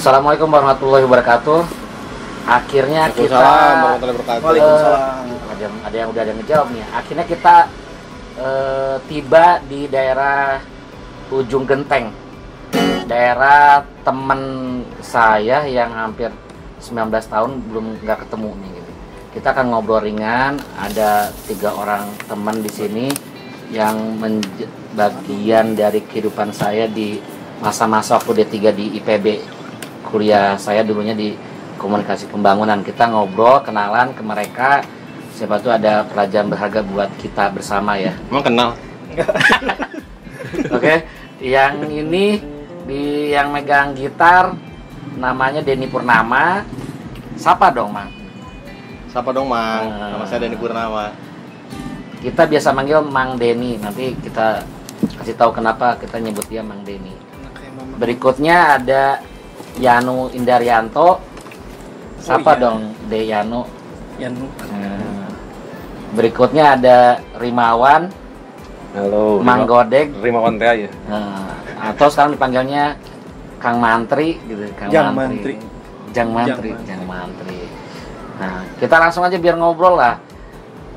Assalamualaikum warahmatullahi wabarakatuh. Akhirnya kita ada yang udah ada ngejawab nih. Akhirnya kita tiba di daerah Ujung Genteng, daerah teman saya yang hampir 19 tahun belum nggak ketemu nih gitu. Kita akan ngobrol ringan. Ada 3 orang teman di sini yang bagian dari kehidupan saya di masa-masa waktu D3 di IPB. Kuliah saya dulunya di komunikasi pembangunan. Kita ngobrol, kenalan ke mereka. Siapa tuh ada pelajaran berharga buat kita bersama ya. Emang kenal? Oke, yang ini yang megang gitar namanya Denny Purnama. Sapa dong, Mang. Sapa dong, Mang. Nama saya Denny Purnama. Kita biasa manggil Mang Denny. Nanti kita kasih tahu kenapa kita nyebut dia Mang Denny. Berikutnya ada Yanu Indaryanto. Sapa dong, De Yanu. Yanu. Berikutnya ada Rimawan. Halo. Mang Godek. Rimawan teh ya. Atau sekarang dipanggilnya Kang Mantri gitu. Jang Mantri. Jang Mantri. Nah, kita langsung aja biar ngobrol lah.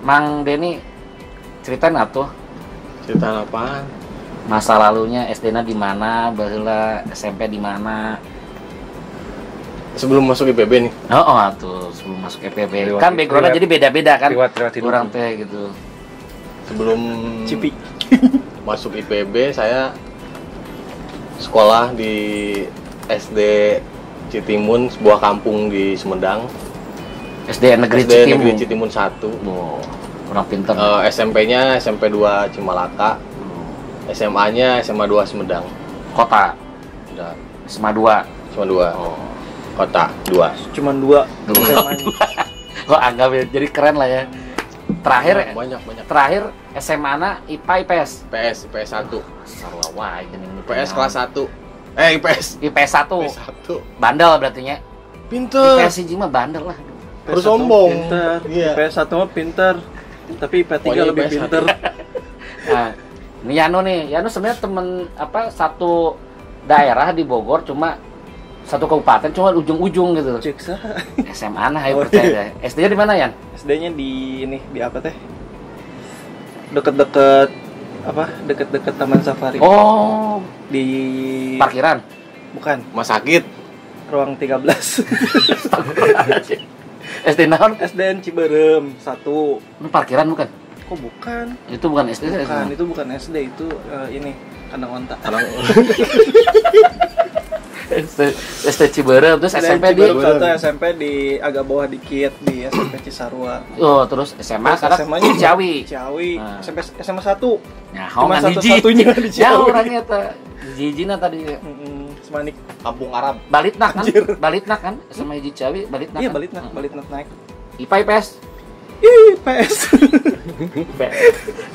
Mang Denny, ceritain atuh. Cerita apaan? Masa lalunya SD-na di mana, baheula SMP di mana? Sebelum masuk IPB nih. Oh, atuh sebelum masuk IPB. Kan backgroundnya jadi beda-beda kan. Kurang teh gitu. Sebelum Cipi masuk IPB saya sekolah di SD Citimun, sebuah kampung di Sumedang. SD Negeri Citimun 1. Oh, kurang pinter. SMP-nya SMP 2 Cimalaka. SMA-nya SMA 2 Sumedang. Kota. Udah. SMA 2. SMA 2. Oh. Kota 2. cuman 2. Kok anggap ya, jadi keren lah ya. Terakhir banyak. Terakhir SMA-na IPA IPS. IPS 1. Sarwa wae geuning IPS kelas 1. IPS 1. Bandel berarti nya. Pinter. IPS siji mah bandel lah. Harus sombong. Pinter. Iya. IPS 1 mah pinter. Tapi IPS 3 lebih IPS pinter. Nah, ini Yano nih. Yano sebenarnya temen satu daerah di Bogor, cuma satu kabupaten, cuma ujung-ujung gitu. Ceksa. SMA nah, ayo percaya. SD-nya di mana, Yan? SD-nya di di apa teh? Deket-deket deket-deket Taman Safari. Oh, Di parkiran. Bukan, Rumah sakit. ruang 13. SD naon? SDN Ciberem 1. Itu parkiran bukan? Kok bukan? Itu bukan SD. Bukan, itu bukan SD, itu ini kandang onta. SD Ciberem, terus SMP di Ciberem 1, SMP di agak bawah dikit di SMP Cisarua. Oh, terus SMA sekarang di Ciawi. Nah. SMA 1. Nah, Cuma hiji. satu-satunya di Ya, Ciawi. orangnya teh hijina tadi. Semanik. Kampung Arab. Balitnak kan? Anjir. Balitnak kan? SMA hiji Ciawi, Balitnak. Iya, Kan? balitnak naik. IPA IPS. IPS.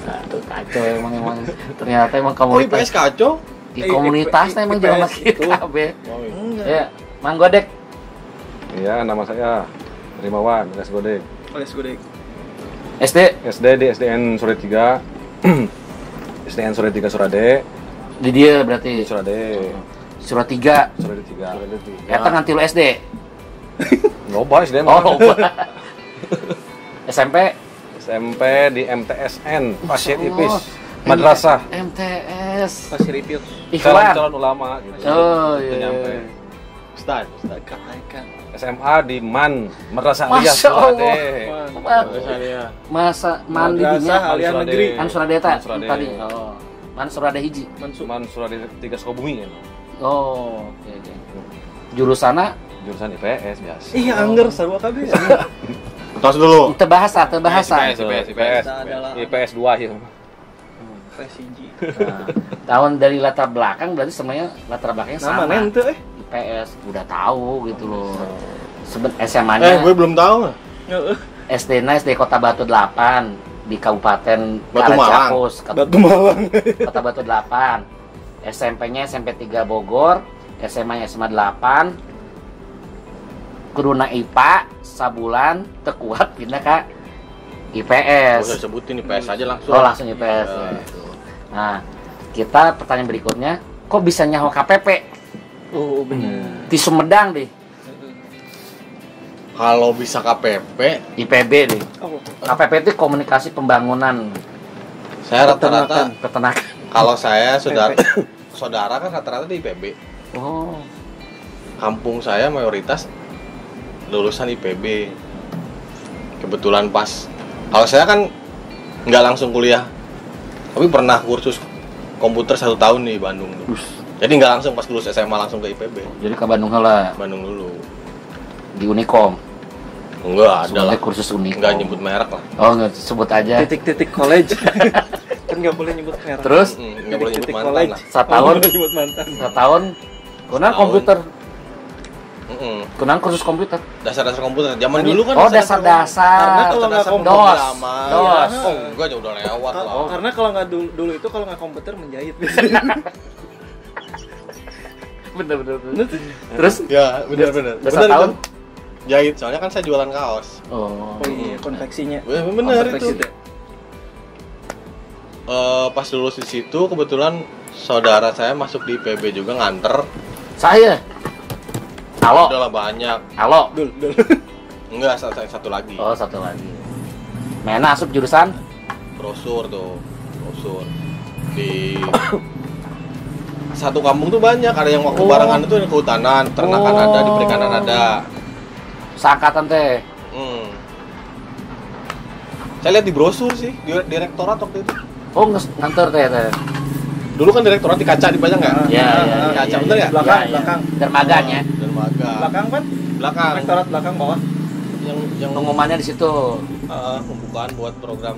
Aduh, kacau emang. Ternyata emang Oh, komunitas. IPS kacau. Di komunitasnya emang IPS jalan itu. kita, be. Enggak. Ya, Mang Godek. Iya, nama saya Rimawan alias Godek. Alias Godek. SD di SDN Sore 3. SDN Sore 3 Surade. Di dia berarti. Surade. Surat 3. Surade 3. Eta nganti lu SD. Loba SDN. Oh, SMP. SMP di MTSN Pasir Ipis. Madrasah. MTS. Pasir Ipil. Iklan. Calon ulama gitu. Oh, Itu iya. nyampe. Ustaz. Katakan. SMA di MAN Madrasah Aliyah Masya Allah. Surade. Masa mandi Madrasah dinya Aliyah Surade. Negeri. kan Suradeta Man Surade. tadi. Oh. Man Surade hiji. Man Surade 3 Sukabumi ya. Oh, oke. Jurusana Jurusan IPS biasa. Iya, angger sarua kabeh. Tos dulu. teu bahasa. IPS. Adalah IPS 2 ya. presiji. Nah, tahun dari latar belakang berarti semuanya latar belakangnya sama. Nama ente IPS udah tahu gitu loh. SMA-nya Gue belum tahu. SD-nya SD Kota Batu 8 di Kabupaten Batu Malang. Karacapus, Batu Malang. Kota Batu 8. SMP-nya SMP 3 Bogor, SMA-nya SMA 8. Kuduna IPA sabulan tekuat pindah ke IPS. Udah sebutin IPS aja langsung. Oh, langsung IPS. Ya. Nah, kita pertanyaan berikutnya, kok bisa nyaho KPP? Oh benar. Di Sumedang deh, Kalau bisa KPP, IPB deh. Oh, KPP itu komunikasi pembangunan saya rata-rata peternakan. kalau saya saudara kan rata-rata di IPB. Oh, Kampung saya mayoritas lulusan IPB. Kebetulan pas. Kalau saya kan nggak langsung kuliah, tapi pernah kursus komputer 1 tahun di Bandung. Jadi nggak langsung pas lulus SMA langsung ke IPB. jadi ke Bandung lah, Bandung dulu. di Unikom. Enggak ada lah. Sebenarnya kursus Unikom. Enggak nyebut merek lah. Oh, nggak sebut aja. titik-titik college. Kan nggak boleh nyebut merek. Terus Nggak boleh nyebut Titik mantan college. lah. setahun, Oh, boleh nyebut mantan. setahun, kunang Setahun. komputer, Mm-mm. kunang kursus komputer. Dasar-dasar komputer. Zaman dulu kan Oh, Karena dasar-dasar. kalau nggak komputer DOS. lama. DOS. Oh, enggak udah lewat lah. Karena kalau nggak dulu itu kalau nggak komputer menjahit. Bener. Terus Ya, benar-benar. Dasar Benar tahun? itu. Jahit, soalnya kan saya jualan kaos. Oh, Oh iya, konveksinya. Benar Konveksi itu. deh. Pas lulus di situ kebetulan saudara saya masuk di IPB juga nganter. saya. Halo, Udah lah banyak. halo. Dul. Enggak, satu lagi. Oh, satu lagi. Mena asup jurusan? Brosur tuh, brosur. Di satu kampung tuh banyak, ada yang waktu barengan itu di kehutanan, ternakan ada, di perikanan ada. Seangkatan teh. Saya lihat di brosur sih, di direktorat waktu itu. Oh, nganter teh teh. Dulu kan direktorat di kaca dipajang nggak? Ya, Kaca bener ya? Belakang. Dermaganya. Dermaga. Belakang kan? Belakang. Rektorat belakang bawah. Yang Pengumumannya di situ. pembukaan buat program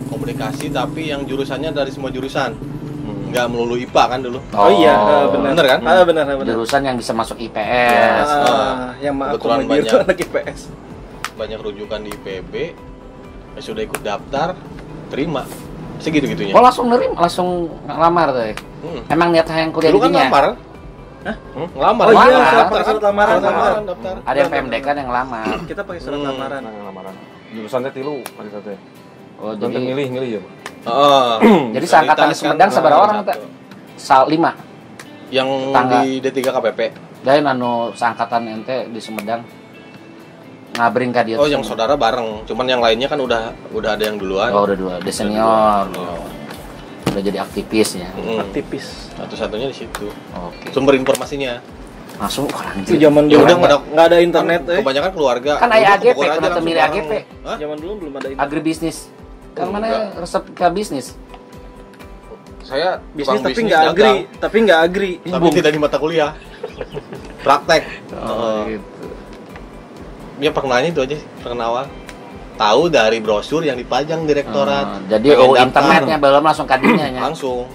komunikasi, tapi yang jurusannya dari semua jurusan. Nggak melulu IPA kan dulu. Oh, iya, benar. Bener kan? Benar. Jurusan yang bisa masuk IPS. Yang kebetulan mengakomodir banyak. tuh anak IPS. Banyak rujukan di IPB. Ya sudah ikut daftar, terima. Segitu-gitunya. Oh, langsung ngelamar teh. Emang niat yang kuliah Dulu kan dinya? ngelamar. Hah? Ngelamar. Oh iya, Ngelamar. surat lamaran. Daftar. Ada yang PMDK yang ngelamar. Kita pakai surat lamaran. lamaran. Jurusan teh tilu ada teh. Oh, Jadi jadi milih ya, Pak. Jadi seangkatan di Sumedang seberapa orang teh? 5. Yang Tetangga. di D3 KPP. Dan anu seangkatan ente di Sumedang ngabring ka dia. Oh, yang saudara bareng. Cuman yang lainnya kan udah ada yang duluan. Oh, udah 2. Dia senior. Udah jadi aktivis ya. Aktivis. Satu-satunya di situ. Oke. Sumber informasinya. Langsung orang Itu zaman Ya dulu udah nggak ada internet. Kebanyakan keluarga. Kan Udah aya AGP, kepukul aja kenapa langsung milih bareng. AGP? Hah? Zaman dulu belum ada internet. agribisnis. Kan mana Enggak. resep ke bisnis? Saya Bisnis tukang tapi nggak agri, dagang, tapi nggak agri. tapi tidak di mata kuliah. Praktek. Gitu. Ya perkenalannya itu aja, perkenalan. Tahu dari brosur yang dipajang direktorat. Jadi Pengen daftar. internetnya belum langsung kadinya nya. Langsung.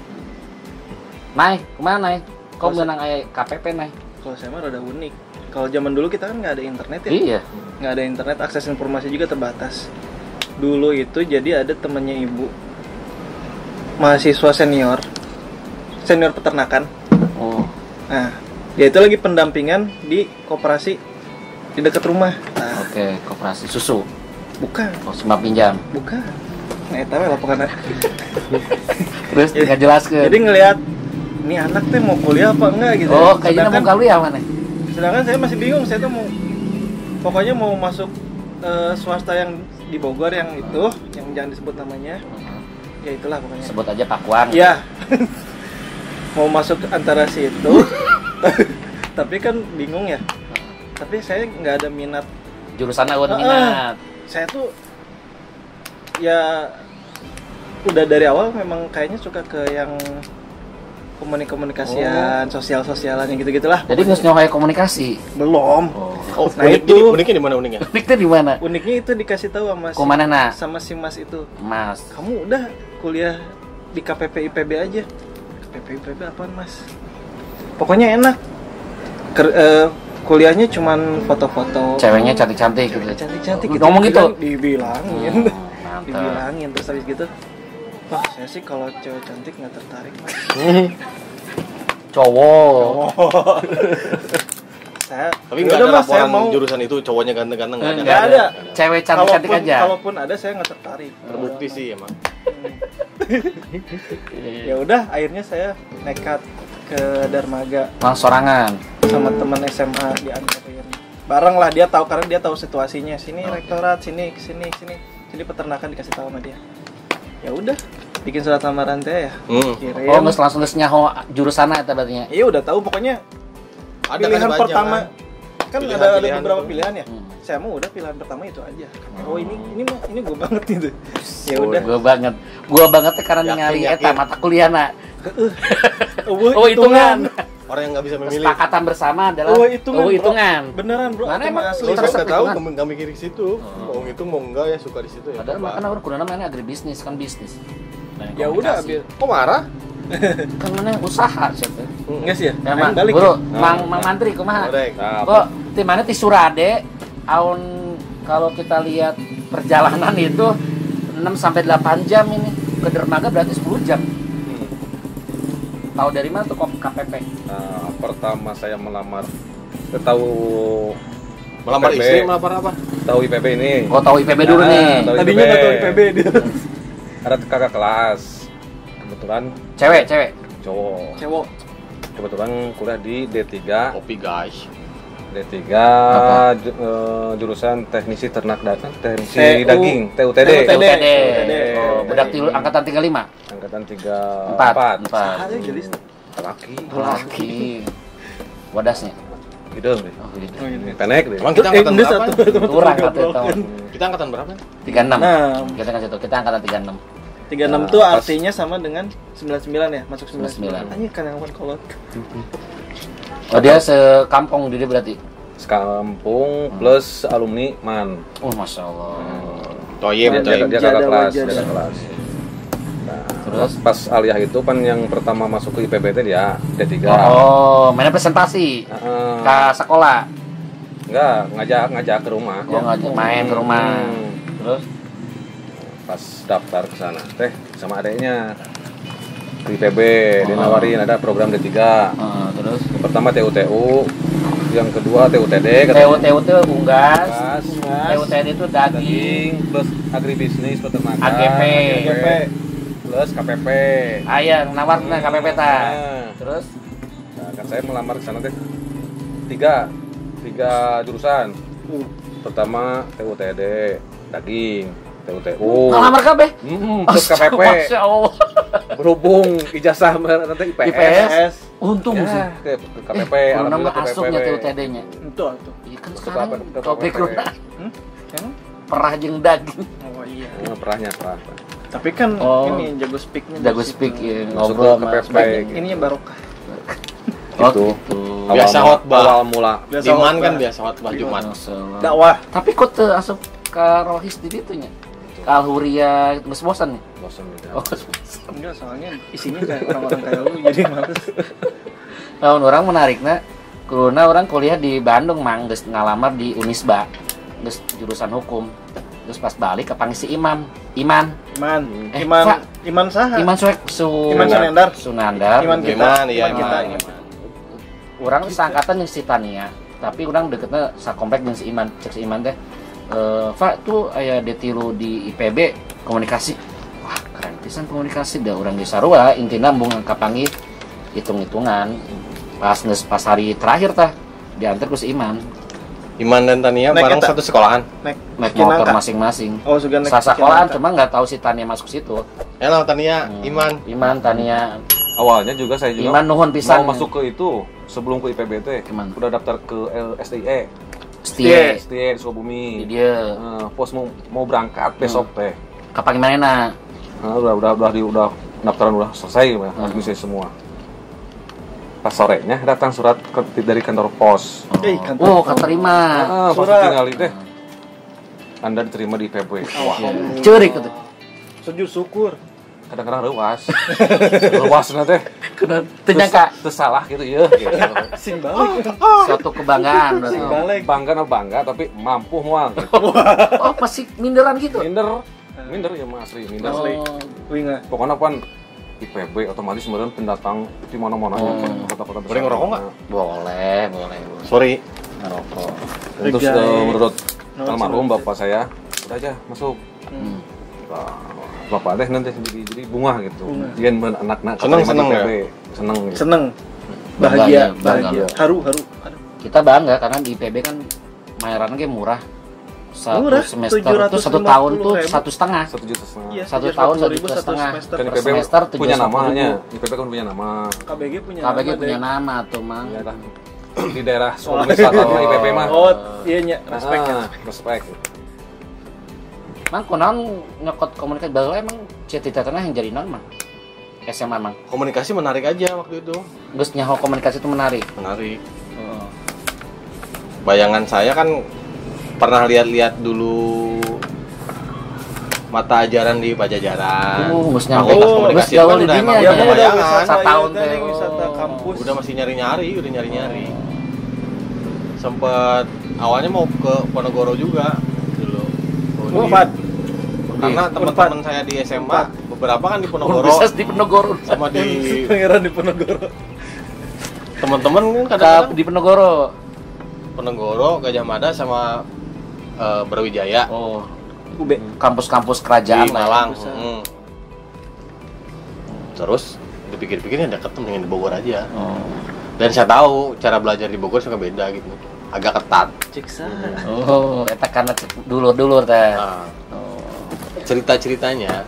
Naik, kemana naik? Kau menang aya KPP naik? Kalau saya mah rada unik. Kalau zaman dulu kita kan nggak ada internet ya. Iya. Nggak ada internet, akses informasi juga terbatas. Dulu itu jadi ada temannya ibu, mahasiswa senior peternakan. Oh. Nah, dia itu lagi pendampingan di koperasi di dekat rumah. Nah, Oke, koperasi susu. bukan, Oh, cuma pinjam. bukan. Nah, itu lah pokoknya. Terus nggak jelaskan. Jadi ngelihat ini anak teh mau kuliah apa enggak gitu. Oh, kayaknya mau kuliah mana? Sedangkan saya masih bingung, saya tuh mau pokoknya mau masuk swasta yang di Bogor yang itu, yang jangan disebut namanya. Ya itulah pokoknya. Sebut aja Pakuan. Ya. Mau masuk antara situ. Tapi kan bingung ya. Tapi saya nggak ada minat. Jurusannya udah minat. Saya tuh ya udah dari awal memang kayaknya suka ke yang komunikasian, sosial-sosialan yang gitu-gitulah. Jadi nggak nyoba komunikasi. Belum. Oh, Nah, unik, itu. uniknya di mana uniknya? Uniknya di mana? Uniknya itu dikasih tahu sama Kemana nah? sama si Mas itu. Mas. Kamu udah kuliah di KPP IPB aja. KPP IPB apaan Mas? Pokoknya enak. Kuliahnya cuman foto-foto. Ceweknya cantik-cantik gitu. Cantik-cantik Ngomong gitu. Dibilangin. Mantap. Dibilangin terus habis gitu. Wah, saya sih kalau cewek cantik nggak tertarik Mas. Cowok. Saya Tapi nggak yaudah, ada Mas, saya laporan mau jurusan itu cowoknya ganteng-ganteng nggak ada. Nggak Nggak ada. Cewek cantik-cantik aja. Kalaupun ada saya nggak tertarik. Terbukti sih emang. Ya udah, akhirnya saya nekat ke Dermaga sorangan. sama teman SMA dianterin. Bareng lah, dia tahu karena dia tahu situasinya. Sini rektorat, sini sini peternakan dikasih tahu sama dia. Ya udah, bikin surat lamaran teh ya. Kirim. Oh, nges langsung nyaho jurusanna eta berarti nya. Iya udah tahu pokoknya. Ada Pilihan kan pertama kan ada beberapa tuh. pilihan ya. Saya mau udah pilihan pertama itu aja. Oh ini gue banget gitu. Ya udah. Gua banget teh karena ningali eta mata kuliahna. Oh, hitungan. Orang yang nggak bisa memilih. Kesepakatan bersama adalah hitungan. Beneran bro. Mana emang asli. Saya nggak tahu, hitungan. nggak mikir ke situ. Mau ngitung mau enggak ya, suka di situ ya. Padahal makanya orang kuduna mana agribisnis kan bisnis. Ya udah, Kok marah? Kan mana usaha sih. Enggak sih ya? Ya, Aing balik Bro, ya? Mang Mantri kumaha? Goreng. Kok ti mana ti Surade aun kalau kita lihat perjalanan itu 6 sampai 8 jam ini. Ke Dermaga berarti 10 jam. Tahu dari mana tuh kok KPP? Pertama saya melamar, tahu Melamar IPB. istri, melamar apa? Tahu IPB ini. Oh, tahu IPB dulu nih. Tahu Tadinya nggak tahu IPB dia. Ada kakak kelas, kebetulan Cewek. cowok. Cewek. Kebetulan kuliah di D3. Kopi guys. D3 Apa? Jurusan teknisi ternak dan teknisi TU. daging, TUTD. TUTD. Oh, budak angkatan 35. Angkatan 34. 4. Ada jelis. Laki. Wadasnya. Gitu deh. Oh, gitu. Ini pendek deh. Emang kita angkatan Enggak berapa? satu. Kurang atau tahun. Kita angkatan berapa? 36. Nah. Kita kan situ. Kita angkatan 36. 36 tuh artinya sama dengan 99 ya, masuk 99. 99. Tanya kan yang kolot. Oh, dia sekampung dia berarti. Sekampung plus alumni MAN. Oh, Masya Allah. Toyib, Dia kakak Jada kelas, wajah. dia kakak kelas. Nah, Terus? pas aliyah itu kan yang pertama masuk ke IPB itu dia D3. Oh, mainnya presentasi Heeh. ke sekolah. Enggak, ngajak ke rumah. Oh, ngajak main ke rumah. Terus? Pas daftar ke sana, teh sama adeknya di IPB dinawarin ada program D3. Terus? Yang pertama TUTU, yang kedua TUTD, TU itu unggas, Unggas. TUTD itu daging, daging plus agribisnis peternakan, AGP. plus KPP. ayah nawar na KPP ta. Nah. Terus? Nah, kan saya melamar ke sana teh tiga jurusan. Pertama TUTD, daging, TUTU. Ngelamar kabeh. Terus KPP. Masya Allah. Berhubung ijazah nanti IPS. IPS. Untung sih. Ya, ke KPP, Kalau nama alhamdulillah ke asupnya KPP. TUTD-nya. Itu tuh. Iya kan Masuk sekarang ke kau KPP. background Kan? perah jeung daging. Oh iya. Perahnya. Tapi kan Oh. ini jago speaknya. Jago speak ya, Masuk ngobrol ke sama KPP. speak. Ininya barokah. Oh, Gitu. gitu. Biasa khotbah. Awal mula. Biasa Diman khotbah. kan biasa khotbah Jumat. Masya Allah. Dakwah. Tapi kok teu asup ke rohis di ditu nya? Ke Alhuria itu geus bosan nih. Bosan gitu. Oh, geus bosan. Enggak, soalnya isinya kayak orang-orang kayak lu jadi males. Tahun orang menariknya, karena orang kuliah di Bandung mang geus ngalamar di Unisba. Geus jurusan hukum. Terus pas balik kepanggil si Iman. Iman Pak. Iman saha? Iman Suek Iman Sunandar. Sunandar. Iman kita. Iman, iya, Iman kita. Iman. Orang seangkatan yang si Tania, tapi orang deketnya sakomplek dengan si Iman. Cek si Iman teh, Pak tuh aya detilu di IPB komunikasi. Wah keren pisan komunikasi dah orang di sarua intina bung kapanggih hitung-hitungan. Pas hari terakhir tah diantar ku si Iman. Iman dan Tania Naik bareng eta. satu sekolahan. Naik Kinangka. motor masing-masing. Oh, sudah naik. Sekolahan cuma nggak tahu si Tania masuk situ. Enak Tania, Iman. Iman Tania. Awalnya juga saya juga Iman nuhun pisan. mau masuk ke itu sebelum ke IPB teh. Kemana? Udah daftar ke STIE. Setia STIE di di Sukabumi. dia. Pos mau berangkat besok teh. Kapan gimana? Udah daftaran udah selesai admisi semua. Pas sorenya datang surat dari kantor pos. Kantor. Oh, keterima. Pas Surat. tinggal teh Anda diterima di IPB. Wah, Cerik tuh. Sujud syukur. kadang-kadang leuwas. Leuwas teh. Kena tenyangka Terus salah gitu ya gitu. Sing balik. suatu kebanggaan berarti. Sing balik. Bangga tapi mampu mual gitu. Oh, masih minderan gitu. Minder ya Mas Ri, minder. Asli. Winga. Pokoknya kan IPB otomatis meureun pendatang di mana-mana kota-kota besar. Boleh ngerokok nggak? Boleh. Sorry. Ngerokok. Terus Guys. menurut No, almarhum bapak saya, udah aja masuk. Bapak teh nanti jadi bunga gitu. Bunga. Dia anak-anak Seneng, keterima di seneng IPB. Seneng gitu. Seneng. bahagia, Bangga. haru. Aduh. Kita bangga karena di IPB kan bayarannya kayak murah. Satu Murah, semester itu 1 tahun tuh 1,5 juta. 1,5 juta. Iya, 1 tahun 1,5 juta. semester. Kan Per IPB semester punya 71.000. namanya. IPB kan punya nama. KBG punya KBG nama, punya Dek. nama tuh, Mang. Ya, kan. Di daerah Solo Wisata mah IPB mah. Oh, iya nya, respect. Respect. Mang kunaon nyokot komunikasi baheula emang cita-citana yang jadi naon, Mang? SMA, Mang. Komunikasi menarik aja waktu itu. Geus nyaho komunikasi itu menarik. Menarik. Bayangan saya kan pernah lihat-lihat dulu mata ajaran di Pajajaran. Geus nyampe Fakultas geus komunikasi gaul kan di udah dinya. emang Ya, udah udah bayangan. wisata Setahun ieu teh, teh. wisata kampus. Udah masih nyari-nyari. Sempet awalnya mau ke Ponorogo juga dulu. Unpad. Karena teman-teman saya di SMA beberapa kan di Ponorogo Universitas di Penogoro. sama di Pangeran di Ponorogo. teman-teman kan kadang-kadang Di Penogoro. Ponorogo, Gajah Mada sama Brawijaya Oh, UB. kampus-kampus kerajaan di lah ya. Malang. Besar. Terus dipikir-pikir ya deket dengan di Bogor aja. Oh. Dan saya tahu cara belajar di Bogor suka beda gitu, agak ketat. Ciksa. Oh, eta karena dulur-dulur teh. Nah, Oh. cerita-ceritanya,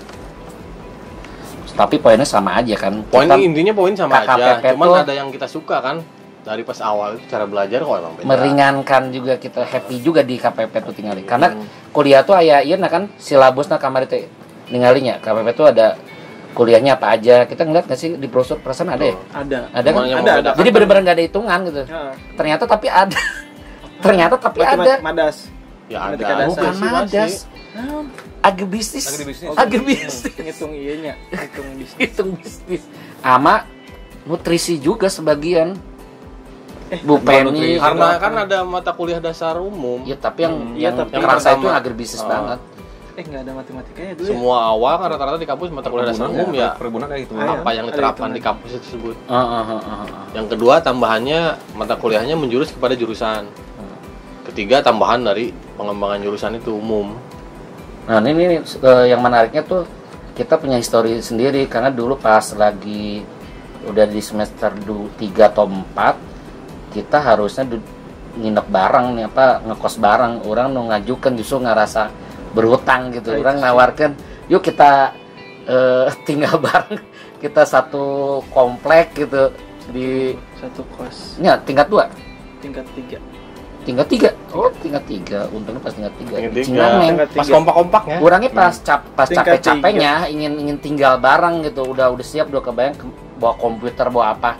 Tapi poinnya sama aja kan. poin Kita intinya poin sama aja. KKPP Cuman tuh ada yang kita suka kan dari pas awal itu cara belajar kok emang beda. meringankan juga, kita happy juga di KPP tuh tinggali. Karena kuliah tuh aya ieu na kan silabusna kamari teh ninggalinya. KPP tuh ada kuliahnya apa aja. Kita ngeliat nggak sih di brosur perasaan ada ya? Ada. Ada kan? Cuman yang Ada. membedakan Jadi benar-benar nggak ada hitungan gitu. Heeh. Ternyata tapi ada. Ternyata tapi Berarti ada. Madas. ya Ketika ada. dasar. Bukan Spesifikasi. madas. Agribisnis. Agribisnis. Agribisnis. Ngitung iyanya, ngitung bisnis. Hitung bisnis. Ama nutrisi juga sebagian. Bu Penny. Karena kan ada mata kuliah dasar umum. Ya tapi yang Iya, yang tapi kerasa yang itu pertama. agribisnis Oh. banget. Enggak ada matematikanya dulu ya. Semua awal kan rata-rata di kampus mata kuliah dasar umum ya. Perkebunan kayak gitu. Ah, iya. Apa yang diterapkan Ada di kampus itu tersebut. Heeh. Yang kedua tambahannya mata kuliahnya menjurus kepada jurusan. Ketiga tambahan dari pengembangan jurusan itu umum. Nah ini yang menariknya tuh kita punya histori sendiri karena dulu pas lagi udah di semester 3 atau 4 kita harusnya nginep bareng nih apa ngekos bareng, orang nu ngajukan justru ngerasa berhutang gitu, orang nawarkan yuk kita tinggal bareng, kita satu komplek gitu di Satu kos tingkat 2 tingkat 3. tingkat 3 oh tingkat 3 untungnya pas tingkat 3 Tingkat tiga. Cinameng. Tingkat Pas 3. kompak-kompaknya. Orangnya pas Tingkat capek-capeknya ingin tinggal bareng gitu, udah siap, udah kebayang bawa komputer bawa apa,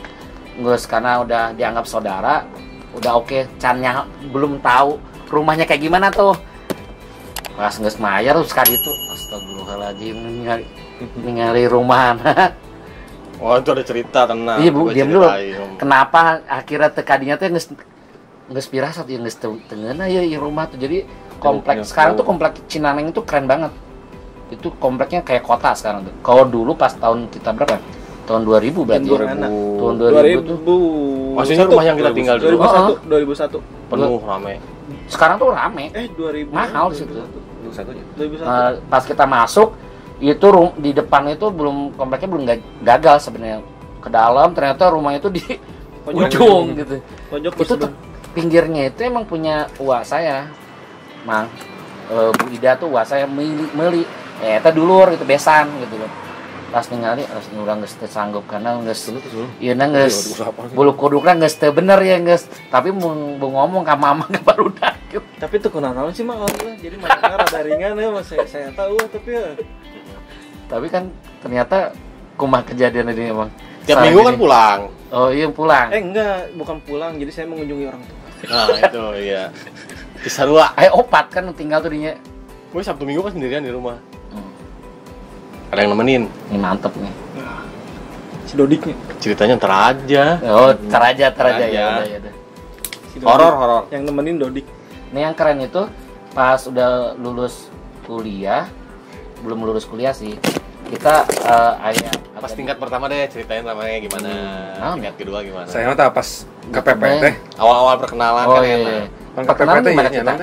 nggak karena udah dianggap saudara, udah oke. Cannya belum tahu rumahnya kayak gimana tuh, pas nggak mayar terus kali itu astagfirullahaladzim ningali rumah anak. Oh itu ada cerita tenang. Iya bu, Gua diam dulu. ceritain. Kenapa akhirnya tekadinya tuh nggak pirasat ya nggak tengena ya rumah tuh. Jadi kompleks sekarang tuh kompleks Cinameng itu keren banget. Itu kompleknya kayak kota sekarang tuh. Kalau dulu pas tahun kita berapa? Tahun 2000 berarti. ya? 2000. Tahun 2000 tuh 2000. Maksudnya rumah yang kita tinggal dulu 2001. penuh rame. sekarang tuh rame. 2000. Mahal di situ. 2001. Pas kita masuk itu di depan itu belum kompleknya belum gagal sebenarnya. Ke dalam ternyata rumahnya itu di ujung gitu. Pojok Itu tuh pinggirnya itu emang punya uak saya, Mang. Bu Ida tuh uak saya meli. Eta dulur itu besan gitu loh. Pas ningali harus urang geus teu sanggup karena geus ieu na geus bulu kudukna geus teu bener ya geus. Tapi mun ngomong ka mama ka barudak gitu. Tapi tuh kunaon sih mah alhamdulillah. Jadi makanya rada ringan ya mas saya tahu tapi ya. Tapi kan ternyata kumaha kejadian ini emang. Tiap minggu kan pulang. Oh iya pulang. Enggak, bukan pulang. Jadi saya mengunjungi orang tua. Nah itu iya. Kisarua. Opat kan tinggal tuh dinya. Gue Sabtu Minggu kan sendirian di rumah. Ada yang nemenin. Ini mantep nih. Si Dodiknya. Ceritanya ntar aja. Oh, teraja Teraja. ya udah. Si Dodik. Horor. Yang nemenin Dodik. Ini yang keren itu pas udah lulus kuliah, belum lulus kuliah sih. Kita Pas tingkat pertama deh ceritain namanya gimana. Tingkat kedua gimana. Saya mah pas KPP teh. Awal-awal perkenalan Oh kan iya. enak. Perkenalan gimana kita?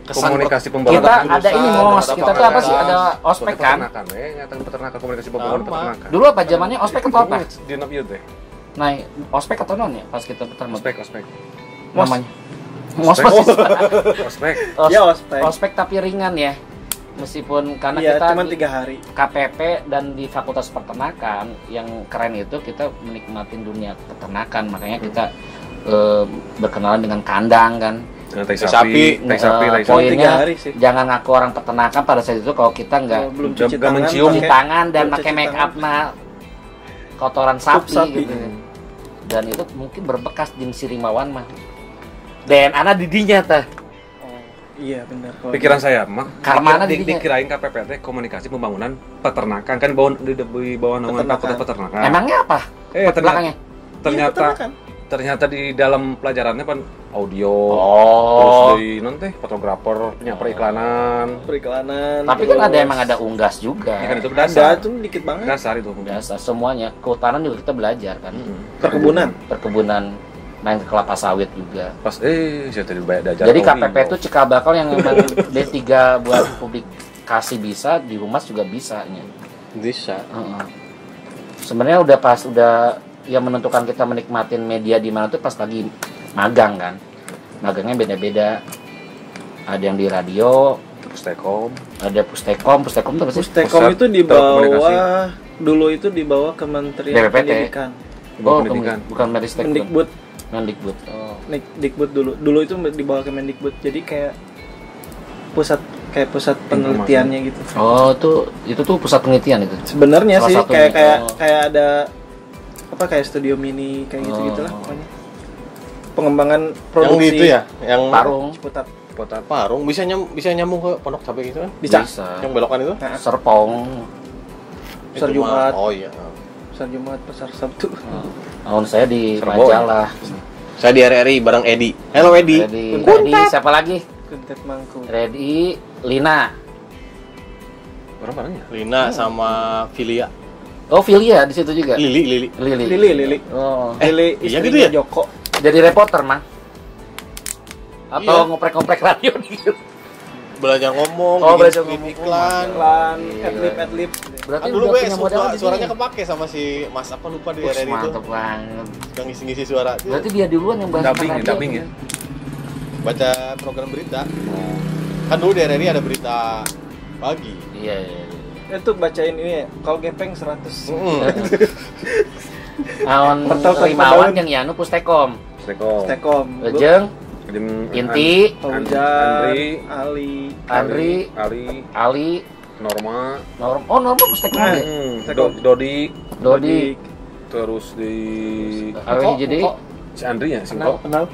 Komunikasi Kita pembangunan ada ini mos, kita tuh apa sih ada ospek kan? Peternakan, nyata peternakan komunikasi pembangunan Sama. peternakan. Dulu apa zamannya ospek atau apa? Di Nop ieu teh. naik ospek atau non ya pas kita pertama Ospek. namanya Ospek. ospek Ya, ospek. ospek tapi ringan ya, meskipun karena Iya, kita cuma di 3 hari. KPP dan di Fakultas Peternakan yang keren itu kita menikmatin dunia peternakan, makanya kita berkenalan dengan kandang kan. Dengan tai sapi. Poinnya 3 hari sih. jangan ngaku orang peternakan pada saat itu kalau kita nggak Belum Nggak cuci tangan, mencium cuci tangan dan belum pakai cuci make up kotoran Pup sapi, sapi. gitu. Dan itu mungkin berbekas di Sirimawan mah. DNA didinya teh. Oh, iya benar. Pikiran saya mah Karmana dikirain KPPT komunikasi pembangunan peternakan kan di bawah naungan Peternakan. Fakultas Peternakan. Emangnya apa? Belakangnya. Ternyata di dalam pelajarannya kan audio, Oh. terus di nanti fotografer, punya periklanan. Periklanan. Tapi kan ada emang ada unggas juga. Ya kan itu ada dasar. tuh dikit banget. Dasar itu. Biasa semuanya. Kehutanan juga kita belajar kan. Perkebunan. Perkebunan, main ke kelapa sawit juga. Pas saya tadi belajar. Jadi KPP itu cikal bakal yang memang D3 buat publikasi bisa, di Humas juga bisa nya. Bisa. Sebenarnya udah yang menentukan kita menikmatin media di mana tuh pas lagi magang kan. Magangnya beda-beda. Ada yang di radio, Pustekom. ada Pustekom tuh apa sih? Pustekom Pusat itu di Telekomunikasi. bawah dulu itu di bawah Kementerian BPPT. Pendidikan. Oh, Pendidikan. bukan Mendikbud. Mendikbud. Mendikbud. Oh. Dikbud dulu. Dulu itu di bawah Kemendikbud. Jadi kayak pusat penelitiannya gitu. Oh, itu tuh pusat penelitian itu. Sebenarnya Salah sih satunya. kayak ada apa kayak studio mini kayak gitu-gitulah pokoknya. Pengembangan Yang produksi itu ya, yang Parung, Ciputat. Parung bisa nyambung ke Pondok Cabe gitu kan? Bisa. Yang belokan itu? Nah, Serpong. Pasar Itu mah- Jumat. Oh iya. Pasar Jumat, pasar Sabtu. Tahun saya di Serpong. Majalah. Saya di RRI bareng Edi. Halo Edi. Redi, siapa lagi? Kuntet Mangku. Redi, Lina. Orang-orangnya. Lina sama Filia. Oh, Filia di situ juga. Lili. Lili. Oh, Lili iya istrinya gitu ya? Joko. jadi reporter, Mang. Atau Iya. ngoprek-ngoprek radio gitu. Belajar ngomong, Oh, bikin belajar skrip ngomong. iklan. Iklan, Gila. adlib. Berarti Kan dulu udah gue punya modal di suaranya sini. kepake sama si Mas apa lupa di Wah, RRI itu. mantep banget. Yang ngisi-ngisi suara. Berarti dia duluan yang bahas Dubbing, radio. dubbing ya? Baca program berita. Kan dulu di RRI ada berita pagi. Iya. Itu bacain ini ya, Kol Gepeng 100. Awan Portal Rimawan Daun. yang Yanu Pustekom. Pustekom. Stekom. Lejeng, Jeung Inti, Fauzan, Andri, Ali. Ali, Norma, Norma Pustekom Nah. ya? Pustekom. Dodi, Dodi, terus di Awi jadi si Andri ya, si Kenal, Ko. kenal.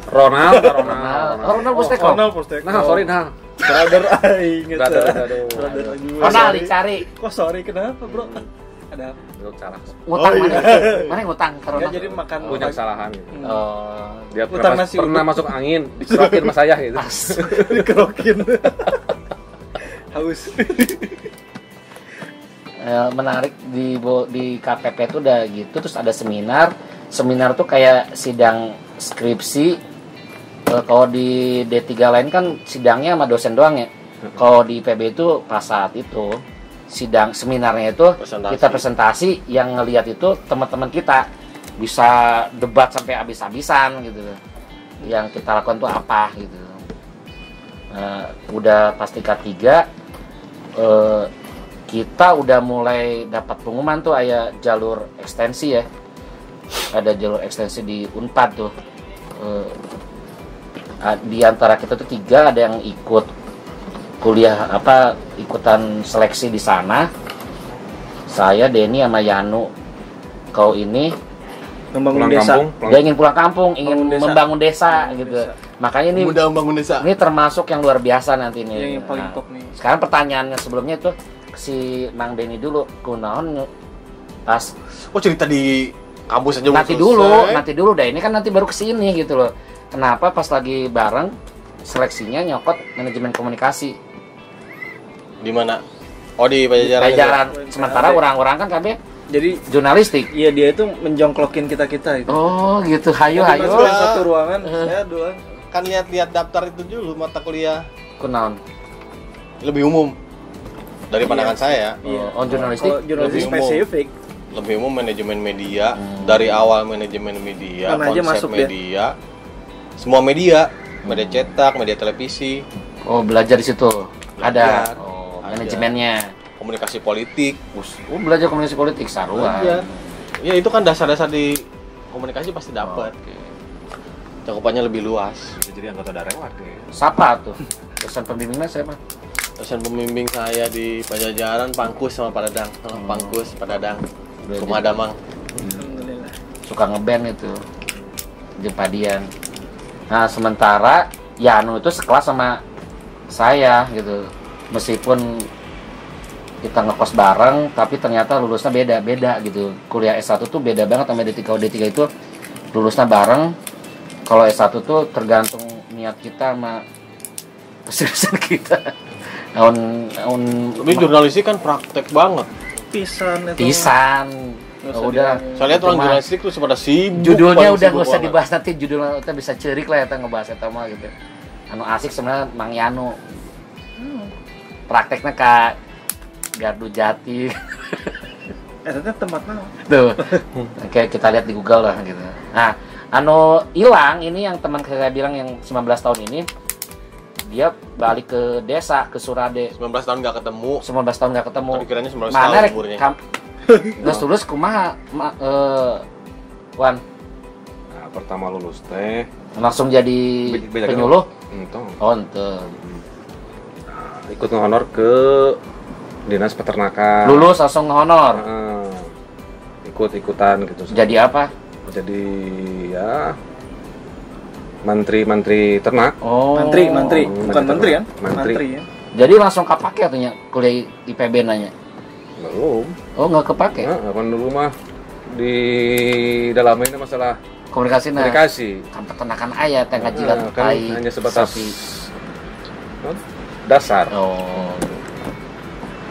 Ronald. Ronald Pustekom. Pustekom. Nah, sorry nah. Brother aing gitu. Brother. Brother lagi. Ronald dicari. Kok sorry kenapa, Bro? Ada apa? Lu salah. Ngutang Oh, iya. mana ngutang ke Ya, Ronald? jadi makan Punya kesalahan. Oh, Dia Utang pernah, nasi pernah uduk. masuk angin, diserokin sama saya gitu. dikerokin. Haus. menarik di KPP itu udah gitu, terus ada seminar tuh kayak sidang skripsi. Kalau di D3 lain kan sidangnya sama dosen doang ya. Kalau di IPB itu pas saat itu sidang seminarnya itu Presentasi. kita presentasi, yang ngelihat itu teman-teman kita bisa debat sampai habis-habisan gitu. Yang kita lakukan tuh apa gitu. Udah pas tingkat 3 kita udah mulai dapat pengumuman tuh aya jalur ekstensi ya. Ada jalur ekstensi di Unpad tuh. Di antara kita tuh 3 ada yang ikut kuliah ikutan seleksi di sana. Saya, Denny sama Yanu. Kau ini Membangun Pulang desa. kampung, dia ingin pulang kampung, ingin membangun desa Membangun gitu. desa. Makanya ini Mudah membangun desa. ini termasuk yang luar biasa nanti nih. Iya, yang paling Nah, top nih. Sekarang pertanyaannya sebelumnya itu si Mang Denny dulu, kunaon pas Oh cerita di kampus aja belum nanti dulu dah, ini kan nanti baru kesini gitu loh. Kenapa pas lagi bareng seleksinya nyokot manajemen komunikasi Di mana? Oh di Pajajaran. pelajaran, ya? sementara orang-orang kan KB Jadi jurnalistik. iya dia itu menjongklokin kita itu. Oh gitu, hayo Jadi hayo. masuk ke satu ruangan, saya duluan. Kan lihat-lihat daftar itu dulu mata kuliah Kunaon? lebih umum dari pandangan saya. Iya. Oh, jurnalistik. Kalau jurnalistik Lebih umum. spesifik. lebih umum manajemen media. Dari awal manajemen media, Mana aja konsep masuk dia? media, semua media, media cetak, media televisi, Oh, belajar di situ. Belajar. Ada. Oh, Ada. manajemennya. komunikasi politik. Oh, belajar komunikasi politik Sarua. Belajar. Ya itu kan dasar-dasar di komunikasi pasti dapat. Oke. Cakupannya lebih luas. Bisa jadi anggota Darewat ya. Siapa tuh? Dosen pembimbingnya siapa? Dosen pembimbing saya di Pajajaran, Pangkus sama Pak Dadang. Pangkus, Pak Dadang, Rumah Damang. Alhamdulillah. Suka ngeband itu. Jepadian. Nah, sementara Yanu itu sekelas sama saya gitu. Meskipun kita ngekos bareng, tapi ternyata lulusnya beda-beda gitu. Kuliah S1 tuh beda banget sama D3. D3 itu lulusnya bareng. Kalau S1 tuh tergantung niat kita sama keseriusan kita. Tapi jurnalistik kan praktek banget. Pisan itu. Pisan. Nggak usah Udah. Saya lihat orang Itu mah jurnalistik tuh pada sibuk. judulnya paling udah sibuk gak usah banget. dibahas, nanti judulnya kita bisa cerik lah ya ngebahas eta mah gitu. Anu asik sebenarnya Mang Yanu. Prakteknya Kak Gardu Jati. Itu tempat mana? Tuh. Kayak kita lihat di Google lah gitu. Nah, anu hilang ini yang teman saya bilang yang 19 tahun ini, dia balik ke desa, ke Surade. 19 tahun nggak ketemu. 19 tahun nggak ketemu. Tadi kiranya 19 Mana tahun rek umurnya. Geus lulus kumaha Wan? Nah, pertama lulus teh Langsung jadi beda penyuluh? entong. Oh, ente. Ikut ngehonor ke Dinas Peternakan. Lulus langsung honor. Ikut-ikutan gitu. Jadi apa? Jadi ya menteri ternak. Oh. Mantri, Oh, bukan menteri kan? Mantri. Ya. Jadi langsung kepake atunya kuliah IPB nanya. Belum. Oh, nggak kepake. Kan dulu mah di dalamnya masalah Komunikasi nah. komunikasi. Kan peternakan ayah teh ngajilan Kan tai. hanya sebatas sapi. dasar. Oh.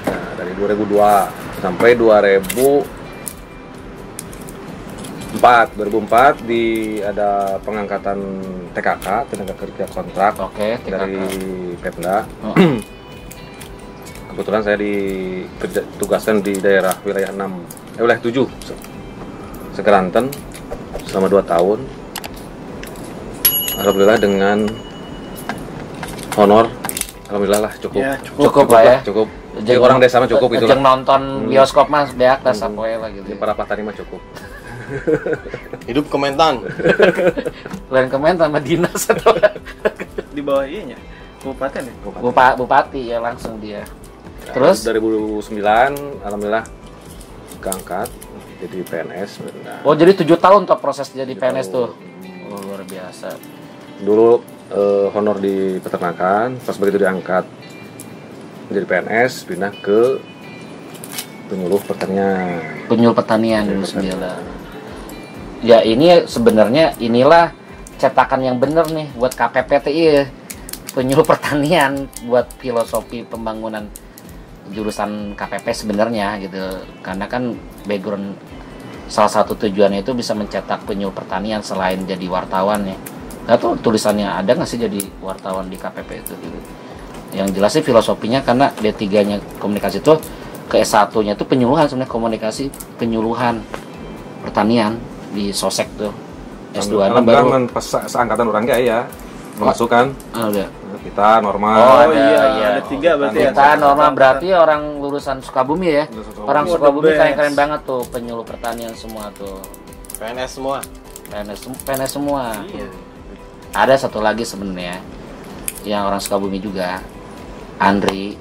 Nah, dari 2002 sampai 2004 ada pengangkatan TKK, tenaga kerja kontrak Oke, TKK. dari Pemda. Oh. Kebetulan saya ditugaskan di daerah wilayah 7 Segeranten selama 2 tahun. Alhamdulillah dengan honor, alhamdulillah lah cukup. Ya, Cukup lah ya. Cukup. Jadi orang desa mah cukup itu Jeung lah. nonton bioskop mah beak tas sapoe lah gitu. Jadi para petani mah cukup. Hidup Kementan. Lain komen sama dinas atau di bawah iya nya. Kabupaten ya? bupati ya langsung dia. Terus 2009 alhamdulillah keangkat jadi PNS. Nah, oh jadi 7 tahun tuh proses jadi 7 PNS tahun. tuh. Oh, luar biasa. Dulu honor di peternakan, pas begitu diangkat menjadi PNS pindah ke penyuluh pertanian. Penyuluh pertanian 2009. Ya ini sebenarnya inilah cetakan yang bener nih buat KPPTI, penyuluh pertanian buat filosofi pembangunan jurusan KPP sebenarnya gitu. Karena kan background salah satu tujuannya itu bisa mencetak penyuluh pertanian selain jadi wartawan ya. Nggak tahu tulisannya ada nggak sih jadi wartawan di KPP itu gitu. Yang jelas sih filosofinya karena D3-nya komunikasi itu ke S1-nya itu penyuluhan sebenarnya komunikasi penyuluhan pertanian di Sosek tuh. S2-nya baru kan pas seangkatan orang kayak ya memasukkan ada. kita normal. Oh, Oh, ada, iya, ada 3 berarti ya. Kita normal berarti orang lulusan Sukabumi ya. Orang Oh, the Sukabumi best. keren banget tuh penyuluh pertanian semua tuh. PNS semua. PNS semua. Iya. Ada satu lagi sebenarnya yang orang Sukabumi juga. Andri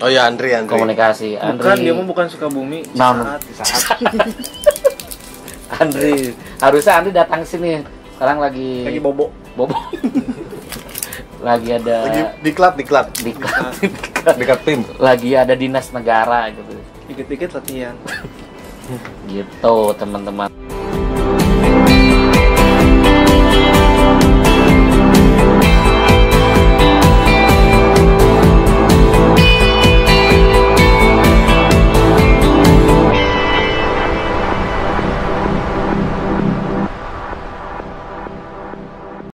Oh ya Andri. komunikasi. Bukan, Andri. dia mah bukan Sukabumi. Nah, Saat Andri harusnya Andri datang sini. Sekarang lagi bobo. bobo. Lagi ada Lagi diklat. dekat tim. lagi ada dinas negara gitu. Dikit-dikit latihan. Gitu teman-teman.